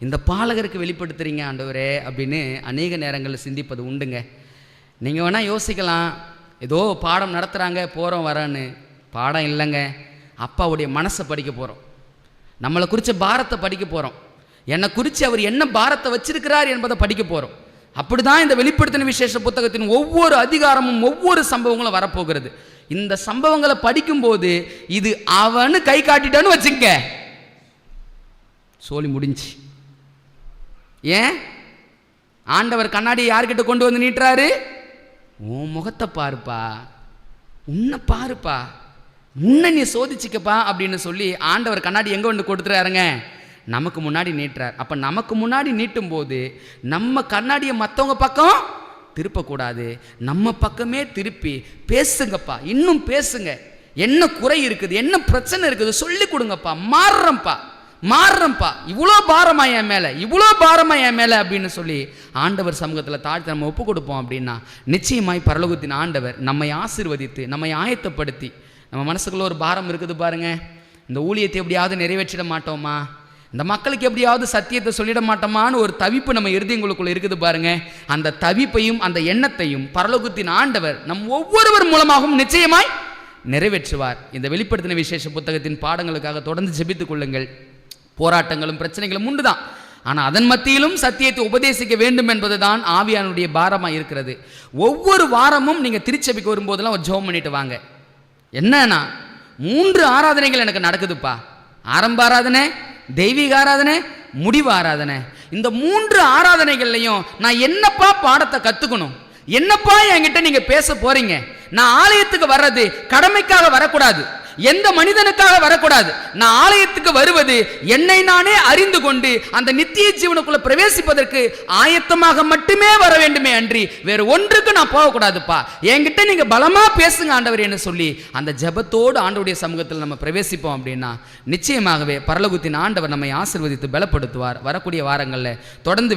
இந்த பாலகருக்கு வெளிப்படுத்துறீங்க ஆண்டவரே அப்படின்னு அநேக நேரங்களில் சிந்திப்பது உண்டுங்க. நீங்கள் வேணால் யோசிக்கலாம், ஏதோ பாடம் நடத்துகிறாங்க போகிறோம் வரேன்னு. பாடம் இல்லைங்க, அப்பாவுடைய மனசை படிக்க போகிறோம், நம்மளை குறித்த பாரத்தை படிக்க போகிறோம், என்னை குறித்து அவர் என்ன பாரத்தை வச்சிருக்கிறார் என்பதை படிக்க போகிறோம். அப்படி தான் இந்த வெளிப்படுத்தின விசேஷ புத்தகத்தின் ஒவ்வொரு அதிகாரமும் ஒவ்வொரு சம்பவங்களும் வரப்போகிறது. இந்த சம்பவங்களை படிக்கும்போது இது அவனு கை காட்டிட்டான்னு வச்சுங்க, சோலி முடிஞ்சு. ஏன் ஆண்டவர் கண்ணாடியை யார்கிட்ட கொண்டு வந்து நீட்டுறாரு? உன் முகத்தை பாருப்பா, உன்னை பாருப்பா, உன்னை நீ சோதிச்சுக்கப்பா அப்படின்னு சொல்லி ஆண்டவர் கண்ணாடி எங்கே வந்து கொடுத்துறாருங்க? நமக்கு முன்னாடி நீட்டுறார். அப்போ நமக்கு முன்னாடி நீட்டும் போது நம்ம கண்ணாடியை மற்றவங்க பக்கம் திருப்பக்கூடாது, நம்ம பக்கமே திருப்பி பேசுங்கப்பா, இன்னும் பேசுங்க, என்ன குறை இருக்குது, என்ன பிரச்சனை இருக்குது சொல்லி கொடுங்கப்பா, மாறுறப்பா, இவ்வளோ பாரமா என் மேலே, இவ்வளோ பாரமா என் மேலே அப்படின்னு சொல்லி ஆண்டவர் சமூகத்தில் தாழ்த்தி நம்ம ஒப்பு கொடுப்போம் அப்படின்னா நிச்சயமாய் பரலோகத்தின் ஆண்டவர் நம்மை ஆசீர்வதித்து நம்மை ஆயத்தப்படுத்தி, நம்ம மனசுக்குள்ள ஒரு பாரம் இருக்குது பாருங்க, இந்த ஊழியத்தை எப்படியாவது நிறைவேற்றிட மாட்டோமா, இந்த மக்களுக்கு எப்படியாவது சத்தியத்தை சொல்லிட மாட்டோமான்னு ஒரு தவிப்பு நம்ம இருதயங்களுக்குள்ள இருக்குது பாருங்க. அந்த தவிப்பையும் அந்த எண்ணத்தையும் பரலோகத்தின் ஆண்டவர் நம் ஒவ்வொருவர் மூலமாகவும் நிச்சயமாய் நிறைவேற்றுவார். இந்த வெளிப்படுத்தின விசேஷ புத்தகத்தின் பாடங்களுக்காக தொடர்ந்து ஜெபித்துக் கொள்ளுங்கள். போராட்டங்களும் பிரச்சனைகளும் உண்டு தான், ஆனால் அதன் மத்தியிலும் சத்தியத்தை உபதேசிக்க வேண்டும் என்பது தான் ஆவியானுடைய பாரமாக இருக்கிறது. ஒவ்வொரு வாரமும் நீங்கள் திருச்சபைக்கு வரும்போதெல்லாம் ஒரு ஜெபம் பண்ணிட்டு வாங்க. என்னன்னா 3 ஆராதனைகள் எனக்கு நடக்குதுப்பா, ஆரம்ப ஆராதனை, தெய்வீக ஆராதனை, முடிவு ஆராதனை. இந்த 3 ஆராதனைகள்லையும் நான் என்னப்பா பாடத்தை கற்றுக்கணும், என்னப்பா என்கிட்ட நீங்கள் பேச போறீங்க. நான் ஆலயத்துக்கு வர்றது கடமைக்காக வரக்கூடாது, எந்த மனிதனுக்காக வரக்கூடாது. நான் ஆலயத்துக்கு வருவது என்னை நானே அறிந்து கொண்டு அந்த நித்திய ஜீவனுக்குள்ள பிரவேசிப்பதற்கு ஆயத்தமாக மட்டுமே வர வேண்டுமே அன்றி வேறு ஒன்றுக்கு நான் போகக்கூடாதுப்பா. என்கிட்ட நீங்க பலமா பேசுங்க ஆண்டவர் என்று சொல்லி அந்த ஜெபத்தோடு ஆண்டவருடைய சமூகத்தில் நம்ம பிரவேசிப்போம் அப்படின்னா நிச்சயமாகவே பரலோகத்தின் ஆண்டவர் நம்மை ஆசீர்வதித்து பலப்படுத்துவார். வரக்கூடிய வாரங்களில் தொடர்ந்து